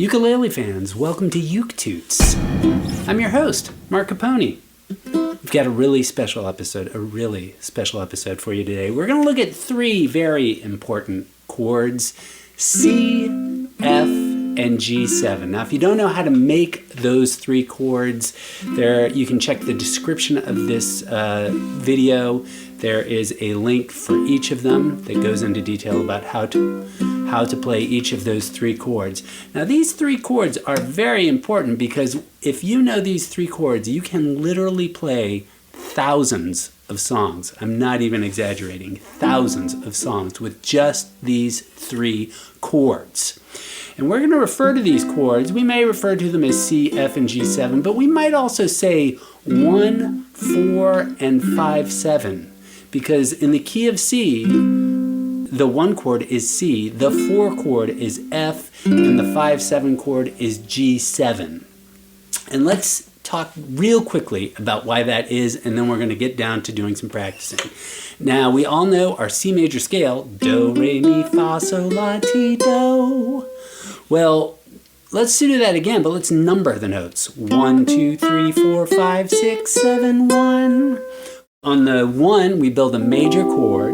Ukulele fans, welcome to Uke Toots. I'm your host, Mark Capone. We've got a really special episode for you today. We're going to look at three very important chords, C, F, and G7. Now, if you don't know how to make those three chords, you can check the description of this video. There is a link for each of them that goes into detail about how to play each of those three chords. Now, these three chords are very important because if you know these three chords, you can literally play thousands of songs. I'm not even exaggerating. Thousands of songs with just these three chords. And we're going to refer to these chords. We may refer to them as C, F, and G7, but we might also say 1, 4, and 5, 7. Because in the key of C, the 1 chord is C, the 4 chord is F, and the 5, 7 chord is G7. And let's talk real quickly about why that is, and then we're going to get down to doing some practicing. Now, we all know our C major scale, do, re, mi, fa, sol, la, ti, do. Well, let's do that again, but let's number the notes. 1, 2, 3, 4, 5, 6, 7, 1. On the 1, we build a major chord.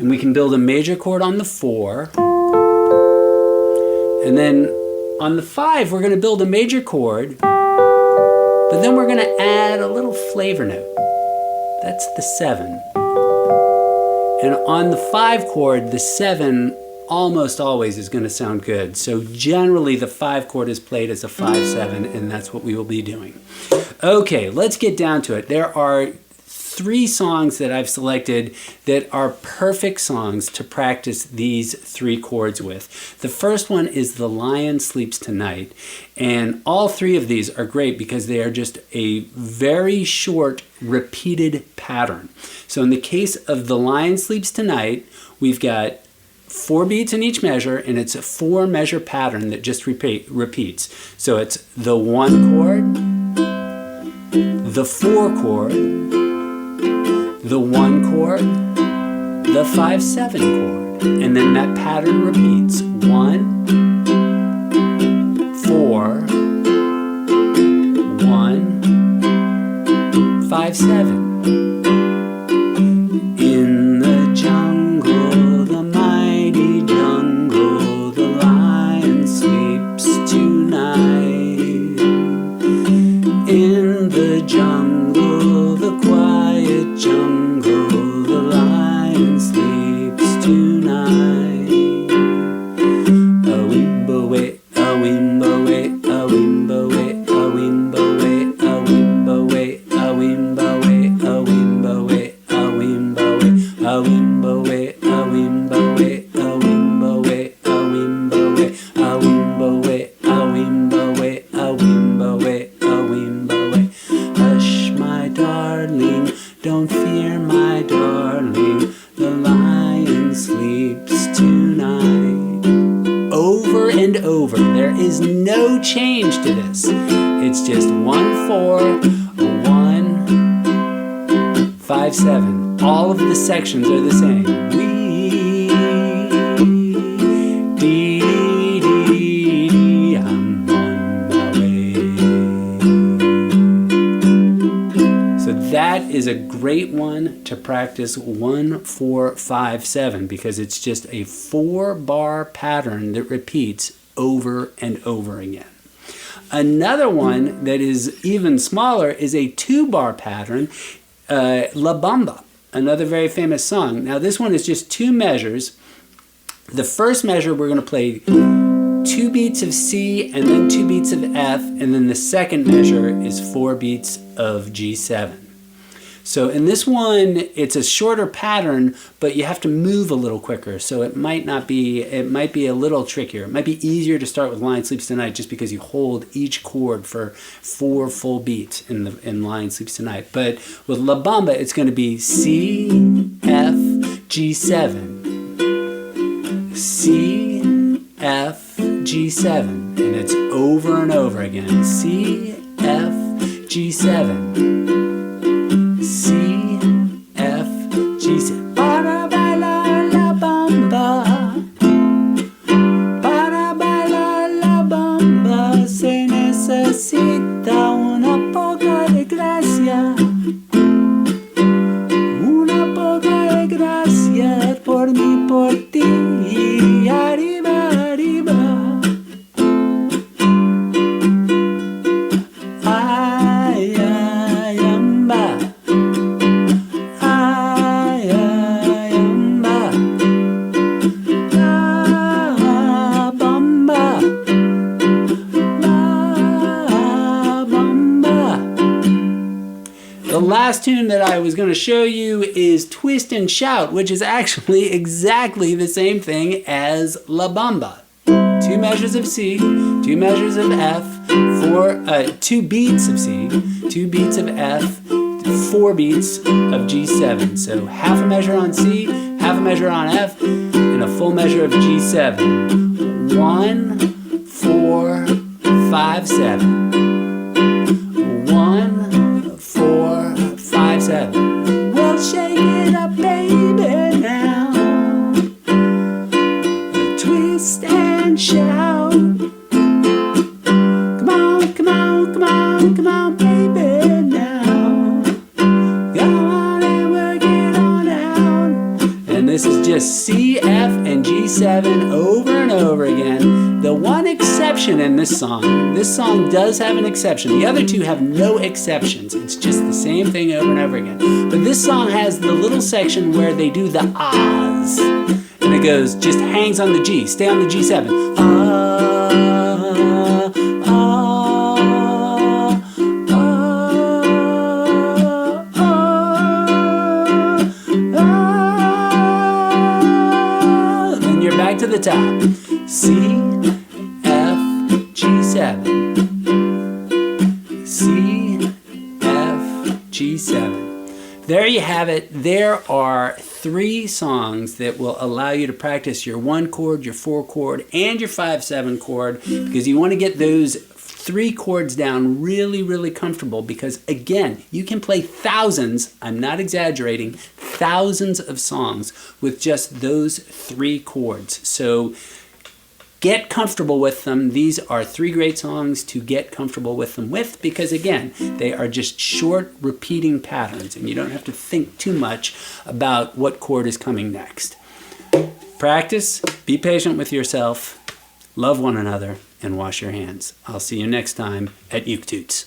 And we can build a major chord on the 4. And then on the 5, we're going to build a major chord. But then we're going to add a little flavor note. That's the 7. And on the 5 chord, the 7 almost always is going to sound good. So generally the 5 chord is played as a 5-7, and that's what we will be doing. Okay, let's get down to it. There are 3 songs that I've selected that are perfect songs to practice these 3 chords with. The first one is The Lion Sleeps Tonight, and all 3 of these are great because they are just a very short repeated pattern. So in the case of The Lion Sleeps Tonight, we've got 4 beats in each measure, and it's a 4 measure pattern that just repeats. So it's the 1 chord, the 4 chord, the 1 chord, the 5-7 chord, and then that pattern repeats. 1, 4, 1, 5-7. In the jungle, the mighty jungle, the lion sleeps tonight. In the jungle, the quiet jungle, the lion sleeps tonight. A wimbo way, a wimbo way, a wimbo way, a wimbo way, a wimbo way, a wimbo way, a wimbo way, a wimbo way, a wimbo way, a wimbo way, a wimbo way, a wimbo way, a wimbo way, a wimbo way, a wimbo way, a wimbo way. Hush, my darling, don't fear, my darling, the lion sleeps tonight. Over and over, there is no change to this. It's just 1, 4, 1, 5, 7. All of the sections are the same. Wee, dee, dee, dee, I'm on my way. So that is a great one to practice 1, 4, 5, 7 because it's just a 4-bar pattern that repeats over and over again. Another one that is even smaller is a 2-bar pattern, La Bamba, another very famous song. Now this one is just 2 measures. The first measure we're going to play 2 beats of C and then 2 beats of F, and then the second measure is 4 beats of G7. So in this one, it's a shorter pattern, but you have to move a little quicker. So it might be a little trickier. It might be easier to start with Lion Sleeps Tonight just because you hold each chord for 4 full beats in Lion Sleeps Tonight. But with La Bamba, it's going to be C, F, G7. C, F, G7. And it's over and over again. C, F, G7. C, F, G7. Para bailar la bamba. last tune that I was going to show you is Twist and Shout, which is actually exactly the same thing as La Bamba. 2 measures of C, 2 measures of F, 2 beats of C, 2 beats of F, 4 beats of G7. So half a measure on C, half a measure on F, and a full measure of G7. 1, 4, 5, 7. 1, 4, 5, 7. Well, shake it up, baby, now. Twist and shout. Come on, come on, come on, come on, baby, now. Go on and work it on out. And this is just C, F, and G7 over and over again. The one exception in this song does have an exception. The other two have no exceptions. It's just the same thing over and over again. But this song has the little section where they do the ahs. And it goes, just hangs on the G. Stay on the G7. Ah, ah, ah, ah, ah. Then you're back to the top. C, F, G7. C, F, G7. There you have it. There are 3 songs that will allow you to practice your 1 chord, your 4 chord, and your 5/7 chord, because you want to get those 3 chords down really, really comfortable, because again, you can play thousands, I'm not exaggerating, thousands of songs with just those 3 chords. So get comfortable with them. These are 3 great songs to get comfortable with them with, because again, they are just short repeating patterns and you don't have to think too much about what chord is coming next. Practice, be patient with yourself, love one another, and wash your hands. I'll see you next time at Uke Toots.